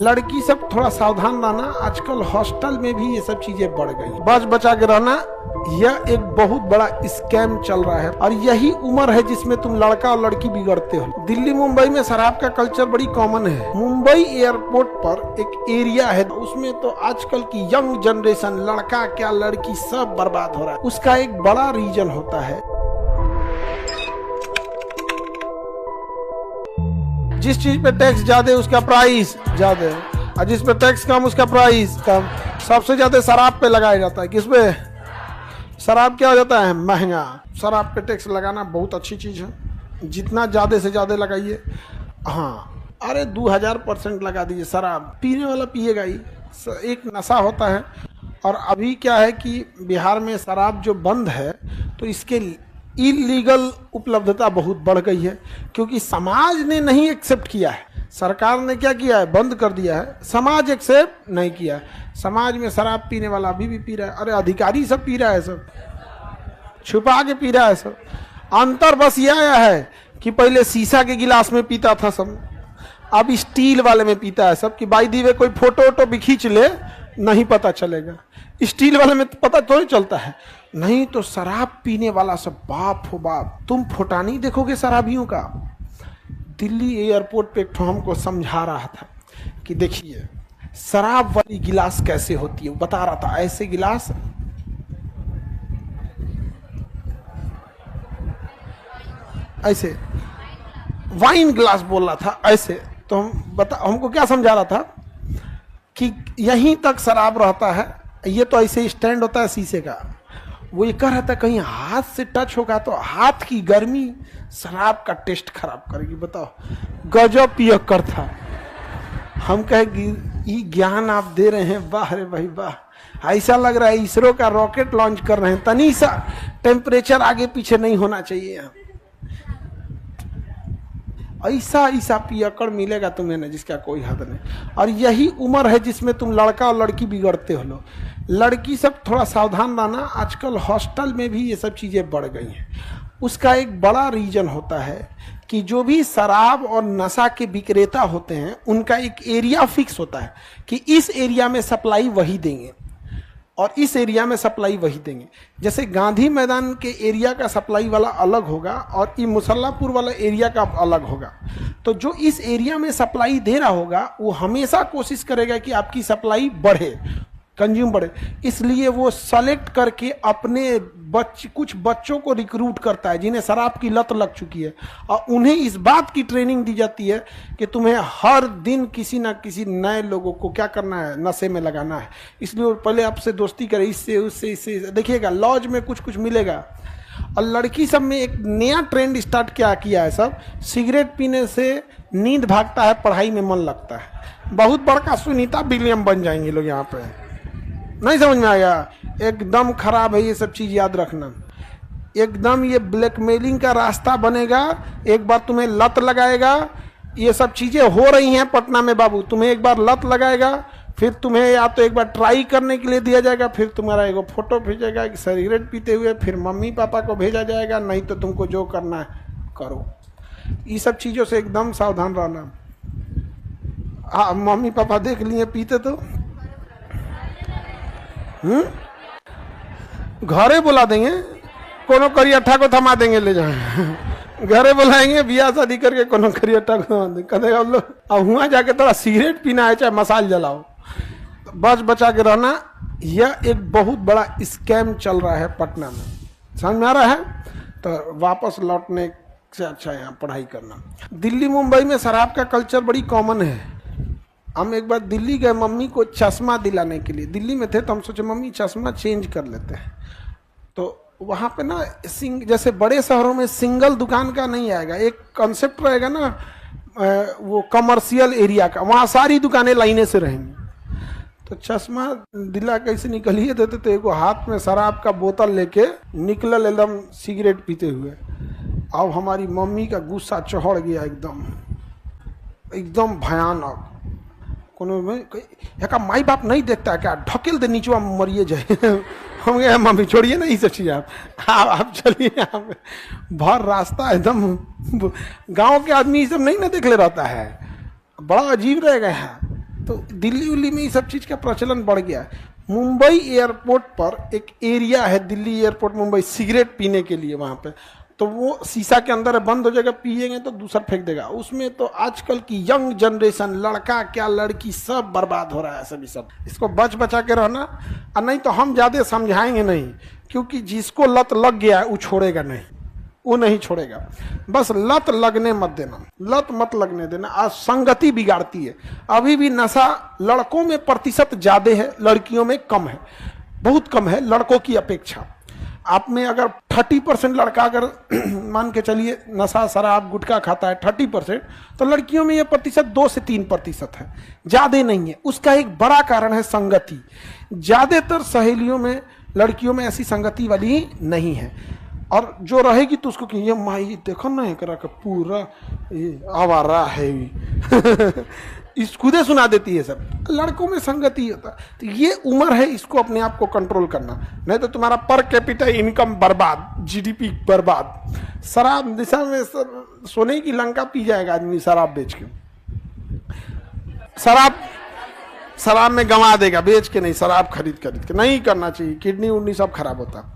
लड़की सब थोड़ा सावधान रहना। आजकल हॉस्टल में भी ये सब चीजें बढ़ गई। बच बचा के रहना। यह एक बहुत बड़ा स्कैम चल रहा है और यही उम्र है जिसमें तुम लड़का और लड़की बिगड़ते हो। दिल्ली मुंबई में शराब का कल्चर बड़ी कॉमन है। मुंबई एयरपोर्ट पर एक एरिया है, उसमें तो आजकल की यंग जनरेशन, लड़का क्या लड़की सब बर्बाद हो रहा है। उसका एक बड़ा रीजन होता है, जिस चीज पे टैक्स ज्यादा उसका प्राइस ज्यादा है और जिस पे टैक्स कम उसका प्राइस कम। सबसे ज्यादा शराब पे लगाया जाता है। किस पे? शराब क्या हो जाता है? महंगा। शराब पे टैक्स लगाना बहुत अच्छी चीज है, जितना ज्यादा से ज्यादा लगाइए। हाँ, अरे 2000% लगा दीजिए। शराब पीने वाला पिएगा ही, एक नशा होता है। और अभी क्या है कि बिहार में शराब जो बंद है तो इसके इलीगल उपलब्धता बहुत बढ़ गई है, क्योंकि समाज ने नहीं एक्सेप्ट किया है। सरकार ने क्या किया है? बंद कर दिया है। समाज एक्सेप्ट नहीं किया है। समाज में शराब पीने वाला अभी भी पी रहा है। अरे अधिकारी सब पी रहा है, सब छुपा के पी रहा है सब। अंतर बस ये आया है कि पहले शीशा के गिलास में पीता था सब, अब स्टील वाले में पीता है सब। कि बाई दी वे कोई फोटो वोटो भी खींच ले नहीं पता चलेगा। स्टील वाले में पता थोड़ी चलता है। नहीं तो शराब पीने वाला सब बाप हो बाप, तुम फुटानी देखोगे शराबियों का। दिल्ली एयरपोर्ट पे एक ठो हमको समझा रहा था कि देखिए शराब वाली गिलास कैसे होती है। बता रहा था ऐसे गिलास, ऐसे वाइन ग्लास बोल रहा था ऐसे। तो हमको क्या समझा रहा था कि यहीं तक शराब रहता है। ये तो ऐसे स्टैंड होता है शीशे का। वो ये कह रहा था कहीं हाथ से टच होगा तो हाथ की गर्मी शराब का टेस्ट खराब करेगी। बताओ, गजब पियक्कर था। हम कहे ये ज्ञान आप दे रहे हैं, वाह रे भाई वाह। ऐसा लग रहा है इसरो का रॉकेट लॉन्च कर रहे हैं। तनी सा टेम्परेचर आगे पीछे नहीं होना चाहिए। ऐसा पियक्कड़ मिलेगा तुम्हें ना जिसका कोई हद नहीं। और यही उम्र है जिसमें तुम लड़का और लड़की बिगड़ते हो लो। लड़की सब थोड़ा सावधान रहना। आजकल हॉस्टल में भी ये सब चीज़ें बढ़ गई हैं। उसका एक बड़ा रीजन होता है कि जो भी शराब और नशा के विक्रेता होते हैं उनका एक एरिया फिक्स होता है कि इस एरिया में सप्लाई वही देंगे और इस एरिया में सप्लाई वही देंगे। जैसे गांधी मैदान के एरिया का सप्लाई वाला अलग होगा और ये मुसल्लापुर वाला एरिया का अलग होगा। तो जो इस एरिया में सप्लाई दे रहा होगा वो हमेशा कोशिश करेगा कि आपकी सप्लाई बढ़े, कंज्यूम बढ़े। इसलिए वो सेलेक्ट करके अपने कुछ बच्चों को रिक्रूट करता है जिन्हें शराब की लत लग चुकी है, और उन्हें इस बात की ट्रेनिंग दी जाती है कि तुम्हें हर दिन किसी ना किसी नए लोगों को क्या करना है, नशे में लगाना है। इसलिए वो पहले आपसे दोस्ती करे, इससे उससे इससे। देखिएगा लॉज में कुछ कुछ मिलेगा। और लड़की सब में एक नया ट्रेंड स्टार्ट क्या किया है सब, सिगरेट पीने से नींद भागता है, पढ़ाई में मन लगता है। बहुत बड़का सुनीता विलियम बन जाएंगे लोग यहाँ पे। नहीं समझ में आया? एकदम खराब है ये सब चीज, याद रखना। एकदम ये ब्लैकमेलिंग का रास्ता बनेगा। एक बार तुम्हें लत लगाएगा, ये सब चीजें हो रही हैं पटना में बाबू। तुम्हें एक बार लत लगाएगा, फिर तुम्हें या तो एक बार ट्राई करने के लिए दिया जाएगा, फिर तुम्हारा एगो फोटो भेजेगा सिगरेट पीते हुए, फिर मम्मी पापा को भेजा जाएगा, नहीं तो तुमको जो करना है करो। ये सब चीजों से एकदम सावधान रहना। हाँ, मम्मी पापा देख लिए पीते तो घरे बुला देंगे, कोनो करियठा को थमा देंगे, ले जाए घरे बुलाएंगे, बियाह शादी करके कोनो करियठा को थमा देंगे। कहते हम लोग अब हुआ जाके थोड़ा सिगरेट पीना है चाहे मसाल जलाओ। बच बचा के रहना। यह एक बहुत बड़ा स्कैम चल रहा है पटना में। समझ में आ रहा है? तो वापस लौटने से अच्छा यहाँ पढ़ाई करना। दिल्ली मुंबई में शराब का कल्चर बड़ी कॉमन है। हम एक बार दिल्ली गए मम्मी को चश्मा दिलाने के लिए। दिल्ली में थे तो हम सोचे मम्मी चश्मा चेंज कर लेते हैं। तो वहाँ पे ना जैसे बड़े शहरों में सिंगल दुकान का नहीं आएगा, एक कॉन्सेप्ट रहेगा ना, वो कमर्शियल एरिया का। वहाँ सारी दुकानें लाइने से रहेंगी। तो चश्मा दिला कैसे निकलिए देते तो एक हाथ में शराब का बोतल लेके निकलल एकदम सिगरेट पीते हुए। अब हमारी मम्मी का गुस्सा चढ़ गया एकदम भयानक। कोनो में का माई बाप नहीं देखता है क्या? ढकेल दे नीचवा मरिए जाए। हम गए मम्मी छोड़िए ना ये सब चीज़, आप चलिए। भर रास्ता एकदम गांव के आदमी ये सब नहीं ना देख ले रहता है। बड़ा अजीब रह गया है। तो दिल्ली उल्ली में ये सब चीज़ का प्रचलन बढ़ गया है। मुंबई एयरपोर्ट पर एक एरिया है, दिल्ली एयरपोर्ट मुंबई, सिगरेट पीने के लिए वहाँ पे, तो वो शीशा के अंदर है, बंद हो जाएगा, पिएंगे तो दूसरा फेंक देगा। उसमें तो आजकल की यंग जनरेशन, लड़का क्या लड़की, सब बर्बाद हो रहा है सभी सब। इसको बच बचा के रहना, और नहीं तो हम ज़्यादा समझाएंगे नहीं, क्योंकि जिसको लत लग गया है वो छोड़ेगा नहीं, वो नहीं छोड़ेगा। बस लत लगने मत देना, लत मत लगने देना। आज संगति बिगाड़ती है। अभी भी नशा लड़कों में प्रतिशत ज़्यादा है, लड़कियों में कम है, बहुत कम है लड़कों की अपेक्षा। आप में अगर 30% लड़का अगर मान के चलिए नशा शराब गुटखा खाता है 30%, तो लड़कियों में यह प्रतिशत 2 से 3% है, ज़्यादा नहीं है। उसका एक बड़ा कारण है संगति। ज़्यादातर सहेलियों में, लड़कियों में ऐसी संगति वाली नहीं है, और जो रहेगी तो उसको कि ये माई देखो ना एकरा का पूरा आवारा है इस खुदे सुना देती है सब। लड़कों में संगति होता है। तो ये उम्र है इसको अपने आप को कंट्रोल करना, नहीं तो तुम्हारा पर कैपिटा इनकम बर्बाद, जीडीपी बर्बाद। शराब दिशा में सोने की लंका पी जाएगा आदमी शराब बेच के, शराब में गंवा देगा, बेच के नहीं, शराब खरीद के नहीं करना चाहिए, किडनी उडनी सब खराब होता।